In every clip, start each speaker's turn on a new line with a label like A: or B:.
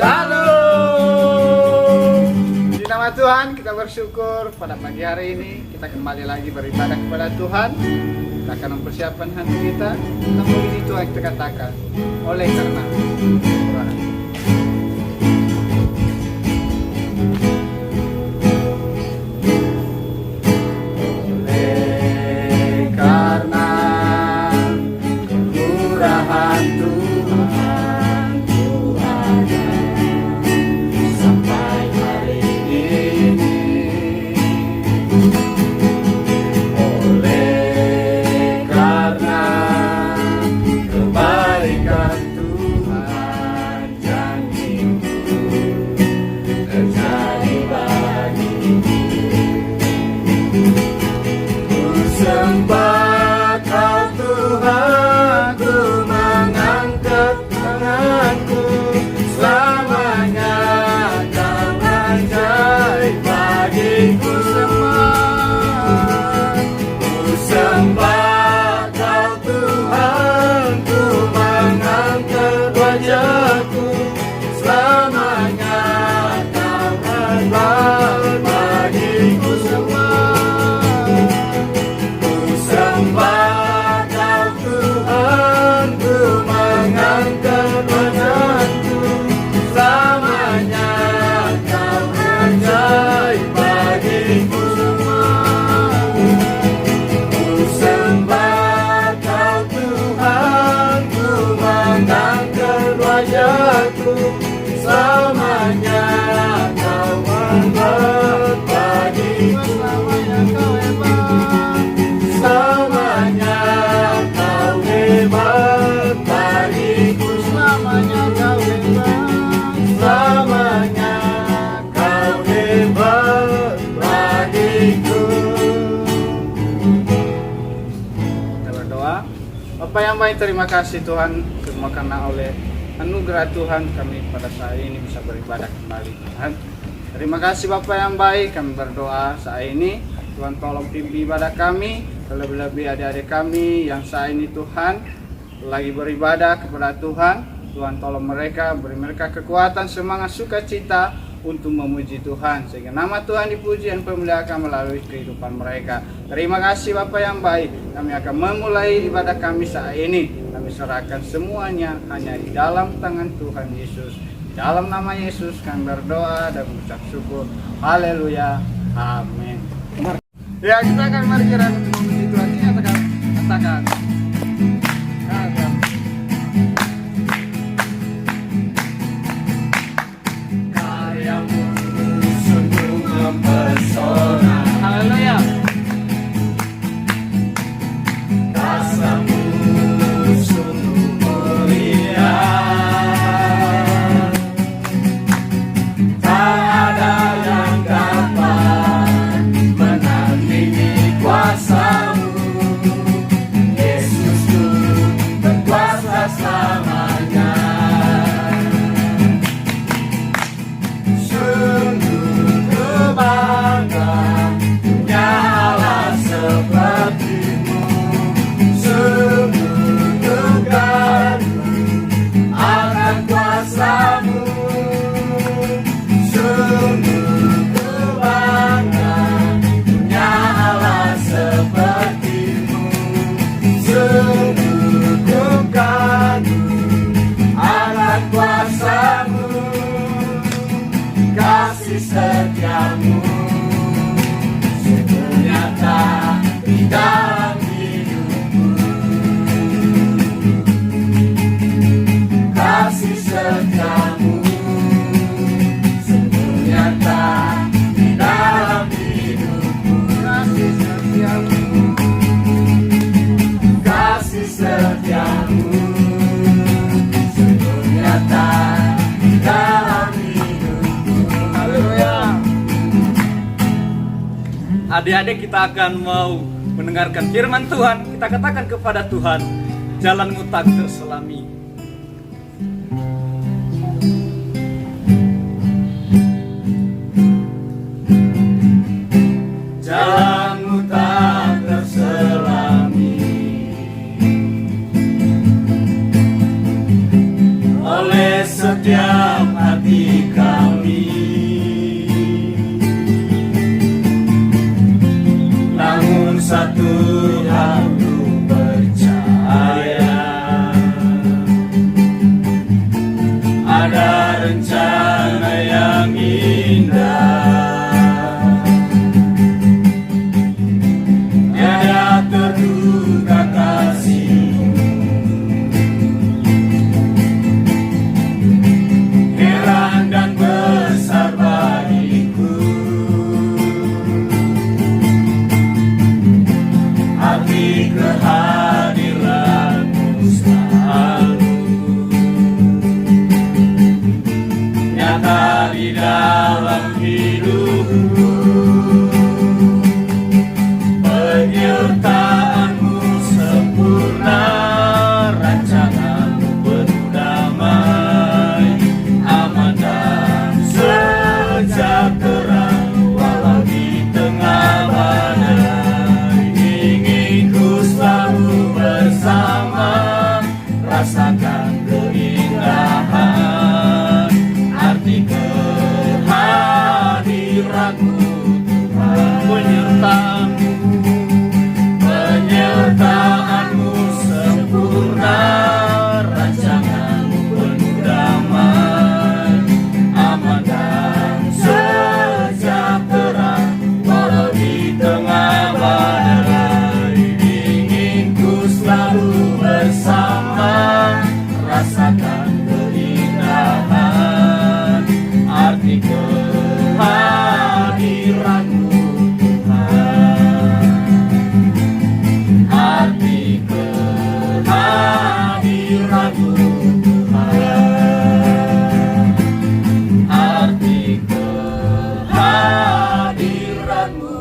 A: Shalom. Di nama Tuhan kita bersyukur pada pagi hari ini kita kembali lagi beribadah kepada Tuhan. Kita akan mempersiapkan hati kita untuk memuji Tuhan. Kita katakan oleh karena Tuhan. Bapak yang baik, terima kasih Tuhan, semua karena oleh anugerah Tuhan kami pada saat ini bisa beribadah kembali Tuhan. Terima kasih Bapak yang baik, kami berdoa saat ini Tuhan tolong pimpin ibadah kami, terlebih-lebih adik-adik kami yang saat ini Tuhan lagi beribadah kepada Tuhan. Tuhan tolong mereka, beri mereka kekuatan, semangat, sukacita untuk memuji Tuhan, sehingga nama Tuhan dipuji dan pemuliakan melalui kehidupan mereka. Terima kasih Bapak yang baik, kami akan memulai ibadah kami saat ini. Kami serahkan semuanya hanya di dalam tangan Tuhan Yesus. Di dalam nama Yesus kami berdoa dan mengucap syukur. Haleluya, amin. Ya, kita akan mari kiranya untuk memuji Tuhan. Ini katakan.
B: Pesona,
A: Haleluya.
B: Rasamu sungguh mulia. Tak ada yang dapat menandingi kuasamu. Yesusku berkuasa selamanya. Kasih setiamu sungguh nyata di dalam hidupku. Kasih setiamu sungguh nyata di dalam hidupku.
A: Kasih setiamu,
B: kasih setiamu sungguh nyata di dalam hidupku.
A: haleluya.
C: Adik-adik, kita akan mau mendengarkan firman Tuhan. Kita katakan kepada Tuhan, jalanmu tak terselami.
B: Jalanmu tak terselami. Oleh setiap hati hati kami. Namun satu hal ku percaya, ada rencana yang indah. Tiada terduga kasih-Mu, heran dan besar bagiku. Arti kehadiran-Mu selalu nyata di dalam hidupku. Penyertaan-Mu sempurna, rancangan-Mu penuh damai, aman dan sejahtera walau di tengah badai. Ingin ku selalu bersama, rasakan keindahan arti kehadiran-Mu Tuhan. Penyertaan-Mu sempurna, rancangan-Mu penuh damai, aman dan sejahtera walau di tengah badai. Ingin ku selalu bersama, rasakan keindahan arti kehadiran-Mu Tuhan. Arti kehadiran-Mu Tuhan. Arti kehadiran-Mu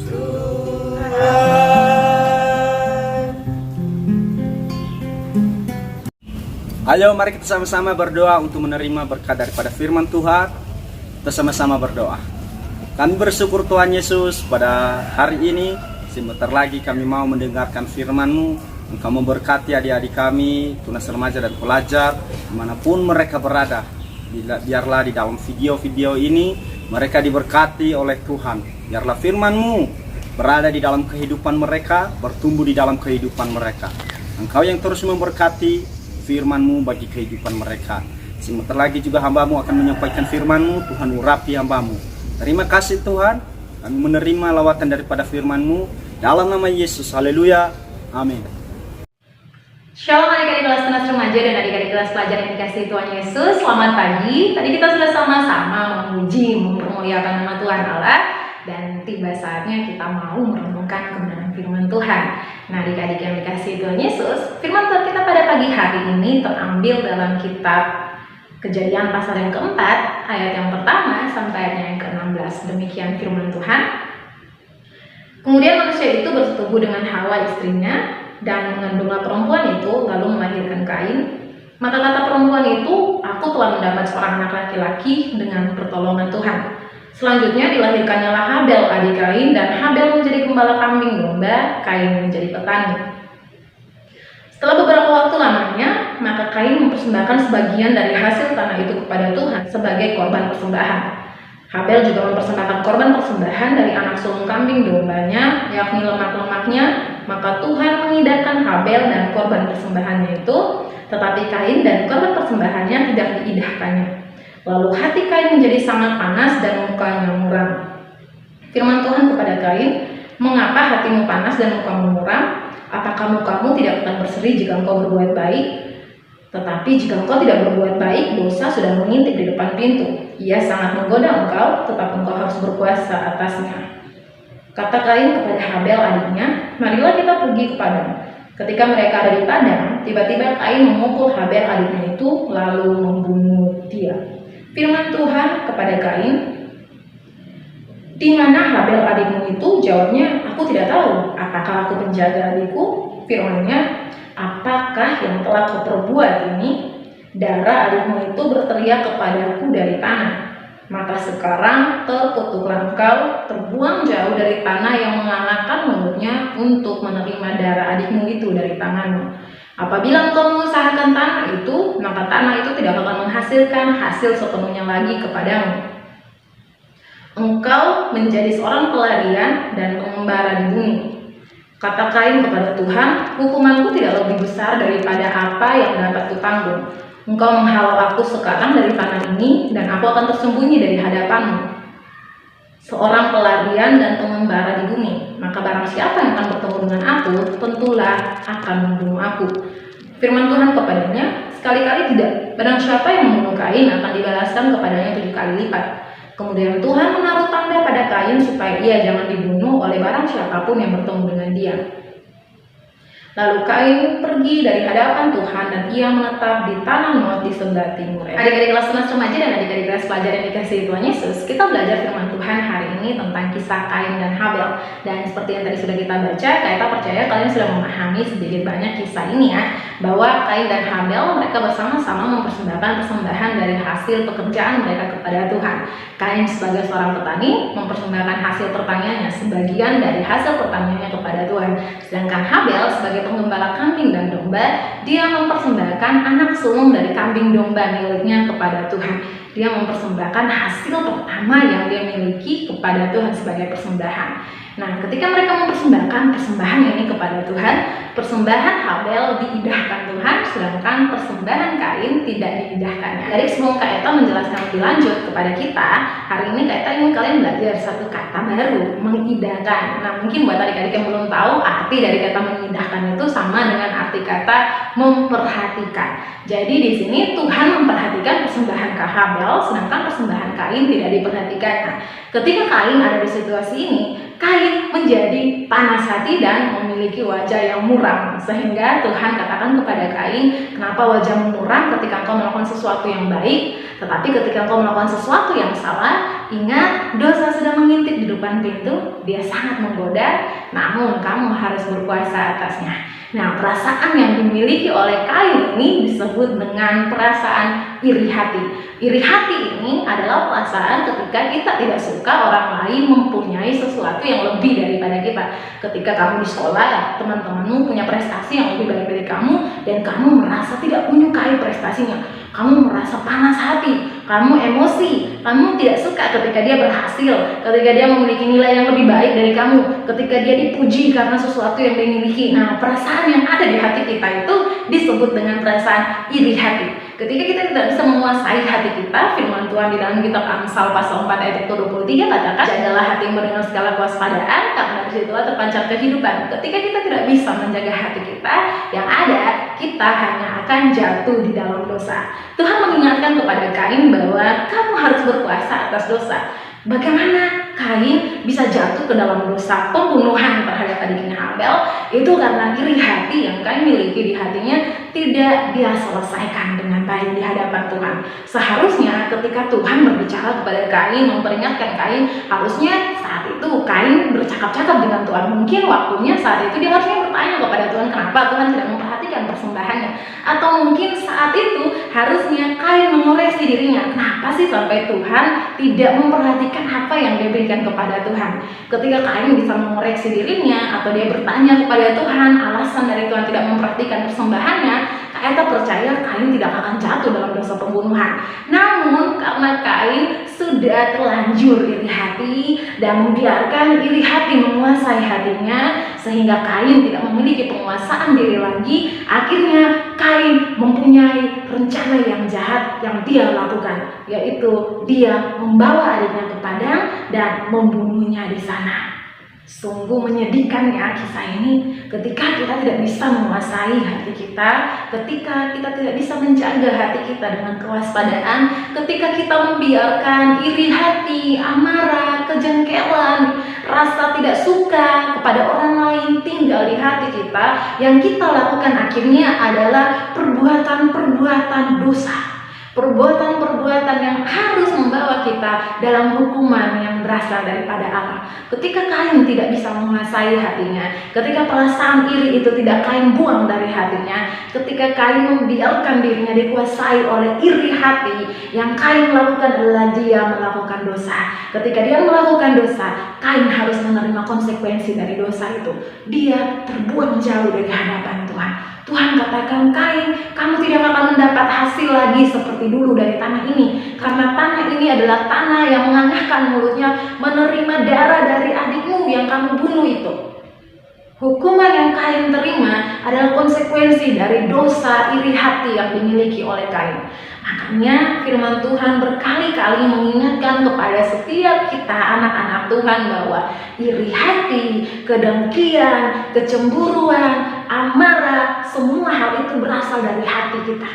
B: Tuhan.
C: Ayo mari kita sama-sama berdoa untuk menerima berkat daripada firman Tuhan. Kita sama-sama berdoa. Kami bersyukur Tuhan Yesus, pada hari ini sebentar lagi kami mau mendengarkan firman-Mu. Engkau memberkati adik-adik kami, tunas remaja dan pelajar, dimanapun mereka berada. Biarlah di dalam video-video ini mereka diberkati oleh Tuhan. Biarlah firman-Mu berada di dalam kehidupan mereka, bertumbuh di dalam kehidupan mereka. Engkau yang terus memberkati firman-Mu bagi kehidupan mereka. Sebentar lagi juga hamba-Mu akan menyampaikan firman-Mu. Tuhan urapi hamba-Mu. Terima kasih Tuhan, kami menerima lawatan daripada firman-Mu dalam nama Yesus. Haleluya. Amin.
D: Shalom adik-adik kelas tunas remaja dan adik-adik kelas pelajar yang dikasihi Tuhan Yesus. Selamat pagi. Tadi kita sudah sama-sama memuji, memuliakan nama Tuhan Allah, dan tiba saatnya kita mau merenungkan kebenaran firman Tuhan. Nah, adik-adik yang dikasihi Tuhan Yesus, firman Tuhan kita pada pagi hari ini terambil dalam kitab Kejadian pasal yang keempat, ayat yang pertama sampai ayat yang ke-16. Demikian firman Tuhan. Kemudian manusia itu bersetubuh dengan Hawa istrinya, dan mengandunglah perempuan itu, lalu melahirkan Kain. Maka kata perempuan itu, aku telah mendapat seorang anak laki-laki dengan pertolongan Tuhan. Selanjutnya dilahirkannya Habel adik Kain, dan Habel menjadi gembala kambing domba, Kain menjadi petani. Setelah beberapa waktu lamanya, maka Kain mempersembahkan sebagian dari hasil tanah itu kepada Tuhan sebagai korban persembahan. Habel juga mempersembahkan korban persembahan dari anak sulung kambing dombanya, yakni lemak-lemaknya. Maka Tuhan mengidahkan Habel dan korban persembahannya itu, tetapi Kain dan korban persembahannya tidak diidahkannya. Lalu hati Kain menjadi sangat panas dan mukanya muram. Firman Tuhan kepada Kain, mengapa hatimu panas dan mukamu muram? Apakah mukamu tidak akan berseri jika engkau berbuat baik? Tetapi jika engkau tidak berbuat baik, dosa sudah mengintip di depan pintu. Ia sangat menggoda engkau, tetapi engkau harus berpuasa atasnya. Kata Kain kepada Habel adiknya, marilah kita pergi ke padang. Ketika mereka ada di padang, tiba-tiba Kain memukul Habel adiknya itu, lalu membunuh dia. Firman Tuhan kepada Kain, di mana Habel adikmu itu? Jawabnya, aku tidak tahu. Apakah aku penjaga adikku? Firman-Nya, apakah yang telah kau perbuat ini? Darah adikmu itu berteriak kepadaku dari tanah. Maka sekarang terkutuklah engkau, terbuang jauh dari tanah yang mengalahkan mulutnya untuk menerima darah adikmu itu dari tanganmu. Apabila engkau mengusahakan tanah itu, maka tanah itu tidak akan menghasilkan hasil sepenuhnya lagi kepadamu. Engkau menjadi seorang pelarian dan pengembara di bumi. Kata Kain kepada Tuhan, hukumanku tidak lebih besar daripada apa yang dapat kutanggung. Engkau menghalau aku sekarang dari tanah ini, dan aku akan tersembunyi dari hadapanmu. Seorang pelarian dan pengembara di bumi, maka barang siapa yang akan bertemu dengan aku, tentulah akan membunuh aku. Firman Tuhan kepadanya, sekali-kali tidak. Barang siapa yang membunuh Kain akan dibalaskan kepadanya 7 kali lipat. Kemudian Tuhan menaruh tanda pada Kain supaya ia jangan dibunuh oleh barang siapapun yang bertemu dengan dia. Lalu Kain pergi dari hadapan Tuhan dan ia menetap di tanah Nod di sebelah timur. Adik-adik kelas tunas remaja dan adik-adik kelas pelajar yang dikasihi Tuhan Yesus, kita belajar firman Tuhan hari ini tentang kisah Kain dan Habel. Dan seperti yang tadi sudah kita baca, kita percaya kalian sudah memahami sedikit banyak kisah ini ya, bahwa Kain dan Habel mereka bersama-sama mempersembahkan persembahan dari hasil pekerjaan mereka kepada Tuhan. Kain sebagai seorang petani mempersembahkan hasil pertaniannya, sebagian dari hasil pertaniannya kepada Tuhan. Sedangkan Habel sebagai penggembala kambing dan domba, dia mempersembahkan anak sulung dari kambing domba miliknya kepada Tuhan. Dia mempersembahkan hasil pertama yang dia miliki kepada Tuhan sebagai persembahan. Nah, ketika mereka mempersembahkan persembahan ini kepada Tuhan, persembahan Habel diidahkan Tuhan, sedangkan persembahan Kain tidak diidahkannya. Jadi sebelum Kak Eta menjelaskan lebih lanjut kepada kita, hari ini Kak Eta ingin kalian belajar satu kata baru, mengidahkan. Nah, mungkin buat adik-adik yang belum tahu, arti dari kata mengidahkan itu sama dengan arti kata memperhatikan. Jadi di sini Tuhan memperhatikan persembahan Habel, sedangkan persembahan Kain tidak diperhatikannya. Ketika Kain ada di situasi ini, Kain menjadi panas hati dan memiliki wajah yang muram, sehingga Tuhan katakan kepada Kain, kenapa wajahmu muram ketika engkau melakukan sesuatu yang baik, tetapi ketika engkau melakukan sesuatu yang salah, ingat dosa sedang mengintip di depan pintu, dia sangat menggoda, namun kamu harus berkuasa atasnya. Nah, perasaan yang dimiliki oleh Kain ini disebut dengan perasaan iri hati. Iri hati ini adalah perasaan ketika kita tidak suka orang lain mempunyai sesuatu yang lebih daripada kita. Ketika kamu di sekolah, teman-temanmu punya prestasi yang lebih baik dari kamu, dan kamu merasa tidak menyukai prestasinya. Kamu merasa panas hati, kamu emosi, kamu tidak suka ketika dia berhasil, ketika dia memiliki nilai yang lebih baik dari kamu, ketika dia dipuji karena sesuatu yang dimiliki. Nah, perasaan yang ada di hati kita itu disebut dengan perasaan iri hati. Ketika kita tidak bisa menguasai hati kita, firman Tuhan di dalam kitab Amsal pasal 4 ayat 23 katakan, jagalah hatimu dengan segala kewaspadaan, karena dari situlah terpancar kehidupan. Ketika kita tidak bisa menjaga hati kita, yang ada kita hanya akan jatuh di dalam dosa. Tuhan mengingatkan kepada Kain bahwa kamu harus berkuasa atas dosa. Bagaimana Kain bisa jatuh ke dalam dosa pembunuhan terhadap adiknya Habel? Itu karena iri hati yang Kain miliki di hatinya tidak dia selesaikan dengan baik di hadapan Tuhan. Seharusnya ketika Tuhan berbicara kepada Kain, memperingatkan Kain, harusnya saat itu Kain bercakap-cakap dengan Tuhan. Mungkin waktunya saat itu dia harusnya bertanya kepada Tuhan, kenapa Tuhan tidak memperhatikan persembahannya. Atau mungkin saat itu harusnya Kain mengoreksi dirinya, kenapa sih sampai Tuhan tidak memperhatikan apa yang dia berikan kepada Tuhan. Ketika Kain bisa mengoreksi dirinya atau dia bertanya kepada Tuhan alasan dari Tuhan tidak memperhatikan persembahannya, Kak Eta percaya Kain tidak akan jatuh dalam dosa pembunuhan. Namun karena Kain sudah terlanjur iri hati dan membiarkan iri hati menguasai hatinya, sehingga Kain tidak memiliki penguasaan diri lagi, akhirnya Kain mempunyai rencana yang jahat yang dia lakukan, yaitu dia membawa adiknya ke padang dan membunuhnya di sana. Sungguh menyedihkan ya kisah ini, ketika kita tidak bisa menguasai hati kita, ketika kita tidak bisa menjaga hati kita dengan kewaspadaan, ketika kita membiarkan iri hati, amarah, kejengkelan, rasa tidak suka kepada orang lain tinggal di hati kita, yang kita lakukan akhirnya adalah perbuatan-perbuatan dosa. Perbuatan-perbuatan yang harus membawa kita dalam hukuman yang berasal daripada Allah. Ketika Kain tidak bisa menguasai hatinya, ketika perasaan iri itu tidak Kain buang dari hatinya, ketika Kain membiarkan dirinya dikuasai oleh iri hati, yang Kain lakukan adalah dia melakukan dosa. Ketika dia melakukan dosa, Kain harus menerima konsekuensi dari dosa itu. Dia terbuang jauh dari hadapan Tuhan. Tuhan katakan, Kain, kamu tidak akan mendapat hasil lagi seperti dulu dari tanah ini, karena tanah ini adalah tanah yang mengangahkan mulutnya menerima darah dari adikmu yang kamu bunuh itu. Hukuman yang Kain terima adalah konsekuensi dari dosa iri hati yang dimiliki oleh Kain. Makanya firman Tuhan berkali-kali mengingatkan kepada setiap kita anak-anak Tuhan bahwa iri hati, kedengkian, kecemburuan, amarah, semua hal itu berasal dari hati kita.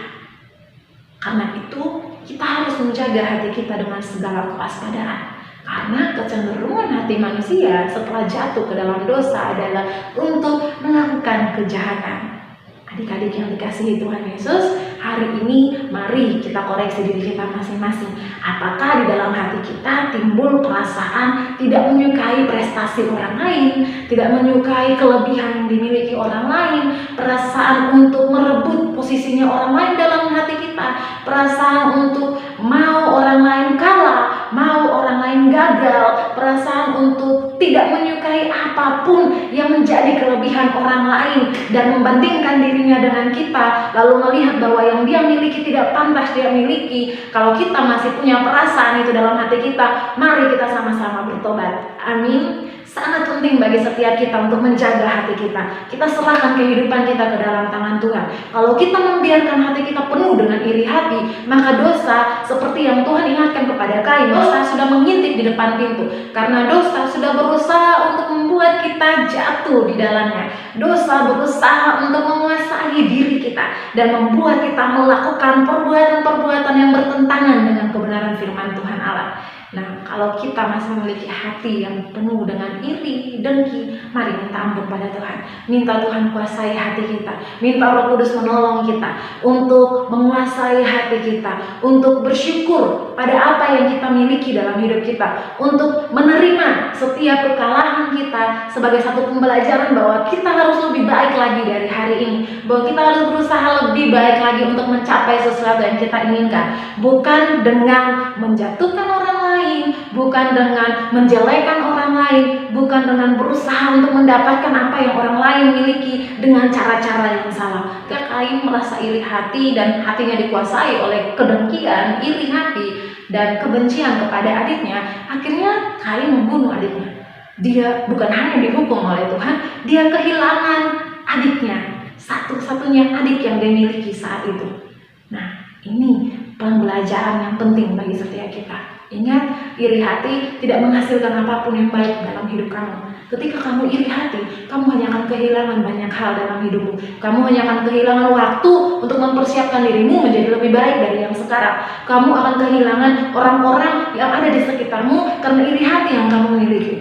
D: Karena itu kita harus menjaga hati kita dengan segala kewaspadaan. Karena kecenderungan hati manusia setelah jatuh ke dalam dosa adalah untuk melakukan kejahatan. Adik-adik yang dikasihi Tuhan Yesus, hari ini mari kita koreksi diri kita masing-masing. Apakah di dalam hati kita timbul perasaan tidak menyukai prestasi orang lain, tidak menyukai kelebihan yang dimiliki orang lain, perasaan untuk merebut posisinya orang lain dalam hati kita, perasaan untuk mau orang lain kalah, mau orang lain gagal, perasaan untuk tidak menyukai apapun yang menjadi kelebihan orang lain dan membandingkan dirinya dengan kita, lalu melihat bahwa yang dia miliki tidak pantas dia miliki. Kalau kita masih punya perasaan itu dalam hati kita, mari kita sama-sama bertobat. Amin. Sangat penting bagi setiap kita untuk menjaga hati kita. Kita serahkan kehidupan kita ke dalam tangan Tuhan. Kalau kita membiarkan hati kita penuh dengan iri hati, maka dosa seperti yang Tuhan ingatkan kepada Kain, dosa sudah mengintip di depan pintu. Karena dosa sudah berusaha untuk membuat kita jatuh di dalamnya. Dosa berusaha untuk menguasai diri kita dan membuat kita melakukan perbuatan-perbuatan yang bertentangan dengan kebenaran firman Tuhan Allah. Nah, kalau kita masih memiliki hati yang penuh dengan iri, dengki, mari minta ampun pada Tuhan. Minta Tuhan kuasai hati kita. Minta Roh Kudus menolong kita untuk menguasai hati kita, untuk bersyukur pada apa yang kita miliki dalam hidup kita, untuk menerima setiap kekalahan kita sebagai satu pembelajaran bahwa kita harus lebih baik lagi dari hari ini, bahwa kita harus berusaha lebih baik lagi untuk mencapai sesuatu yang kita inginkan, bukan dengan menjatuhkan orang lain, bukan dengan menjelekan orang lain, bukan dengan berusaha untuk mendapatkan apa yang orang lain miliki dengan cara-cara yang salah. Kain merasa iri hati dan hatinya dikuasai oleh kedengkian, iri hati, dan kebencian kepada adiknya. Akhirnya Kain membunuh adiknya. Dia bukan hanya dihukum oleh Tuhan, dia kehilangan adiknya, satu-satunya adik yang dia miliki saat itu. Nah, ini pembelajaran yang penting bagi setiap kita. Ingat, iri hati tidak menghasilkan apapun yang baik dalam hidup kamu. Ketika kamu iri hati, kamu hanya akan kehilangan banyak hal dalam hidupmu. Kamu hanya akan kehilangan waktu untuk mempersiapkan dirimu menjadi lebih baik dari yang sekarang. Kamu akan kehilangan orang-orang yang ada di sekitarmu karena iri hati yang kamu miliki.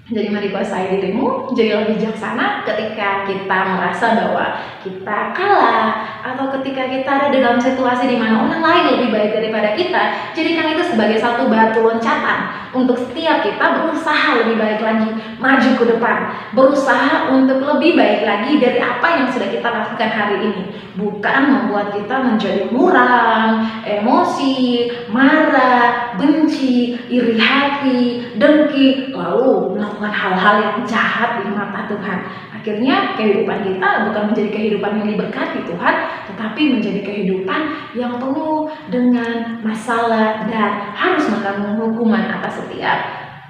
D: Jadi mari kuasai dirimu, jadi lebih bijaksana ketika kita merasa bahwa kita kalah, atau ketika kita ada dalam situasi di mana orang lain lebih baik daripada kita. Jadikan itu sebagai satu batu loncatan untuk setiap kita berusaha lebih baik lagi, maju ke depan, berusaha untuk lebih baik lagi dari apa yang sudah kita lakukan hari ini. Bukan membuat kita menjadi muram, emosi, marah, benci, iri hati, dengki, lalu melakukan hal-hal yang jahat di mata Tuhan. Akhirnya kehidupan kita bukan menjadi kehidupan yang diberkati Tuhan, tetapi menjadi kehidupan yang penuh dengan masalah dan harus menanggung hukuman atas setiap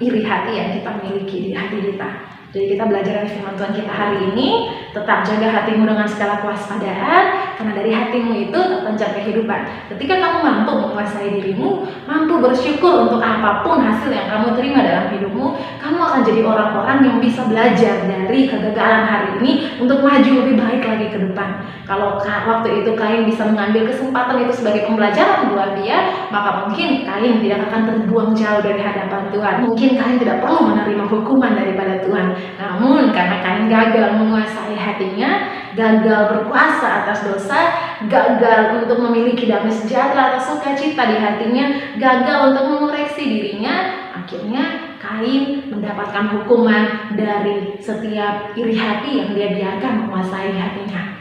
D: iri hati yang kita miliki di hati kita. Jadi kita belajar dari firman Tuhan kita hari ini, tetap jaga hatimu dengan segala kewaspadaan, karena dari hatimu itu terpancar kehidupan. Ketika kamu mampu menguasai dirimu, mampu bersyukur untuk apapun hasil yang kamu terima dalam hidupmu, kamu akan jadi orang-orang yang bisa belajar dari kegagalan hari ini untuk maju lebih baik lagi ke depan. Kalau waktu itu Kain bisa mengambil kesempatan itu sebagai pembelajaran buat dia, maka mungkin Kain tidak akan terbuang jauh dari hadapan Tuhan. Mungkin Kain tidak perlu menerima hukuman daripada Tuhan. Namun karena Kain gagal menguasai hatinya, gagal berkuasa atas dosa, gagal untuk memiliki damai sejahtera atau sukacita di hatinya, gagal untuk mengoreksi dirinya, akhirnya Kain mendapatkan hukuman dari setiap iri hati yang dia biarkan menguasai hatinya.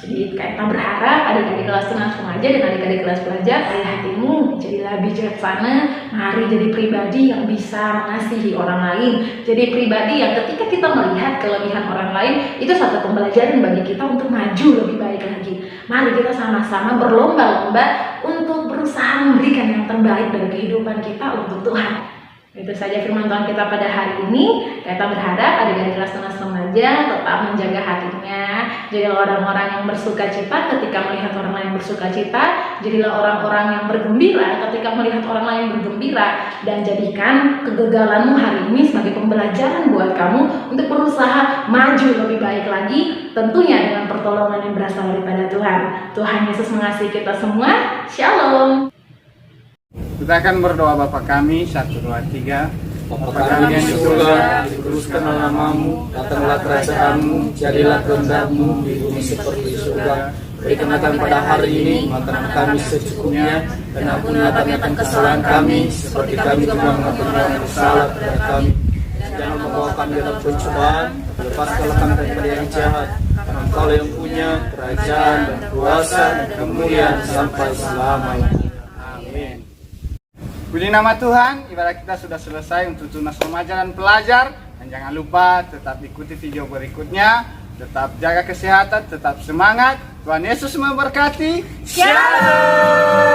D: Jadi kita berharap adik-adik kelas tengah remaja dan adik-adik kelas pelajar, hatimu jadilah bijaksana, mari jadi pribadi yang bisa mengasihi orang lain. Jadi pribadi yang ketika kita melihat kelebihan orang lain, itu satu pembelajaran bagi kita untuk maju lebih baik lagi. Mari kita sama-sama berlomba-lomba untuk berusaha memberikan yang terbaik dari kehidupan kita untuk Tuhan. Itu saja firman Tuhan kita pada hari ini. Kita berharap adik-adik kelas tengah remaja tetap menjaga hatinya. Jadilah orang-orang yang bersuka cita ketika melihat orang lain bersuka cita. Jadilah orang-orang yang bergembira ketika melihat orang lain bergembira. Dan jadikan kegagalanmu hari ini sebagai pembelajaran buat kamu untuk berusaha maju lebih baik lagi. Tentunya dengan pertolongan yang berasal daripada Tuhan. Tuhan Yesus mengasihi kita semua. Shalom.
A: Kita akan berdoa Bapa kami, 1, 2, 3.
B: Bapa kami yang di surga, dikuduskanlah namamu, datanglah kerajaanmu, jadilah kehendak-Mu di bumi seperti di surga. Berikanlah kami pada hari ini makanan kami secukupnya, dan ampunilah kami akan kesalahan kami, seperti kami juga mengampuni orang yang bersalah kepada kami. Jangan membawa kami dalam pencobaan, lepaskanlah kami daripada yang jahat. Karena Engkau yang punya kerajaan dan kuasa dan kemuliaan sampai selamanya. Amin.
A: Puji nama Tuhan, ibadah kita sudah selesai untuk tunas remaja dan pelajar. Dan jangan lupa tetap ikuti video berikutnya. Tetap jaga kesehatan, tetap semangat. Tuhan Yesus memberkati. Shalom.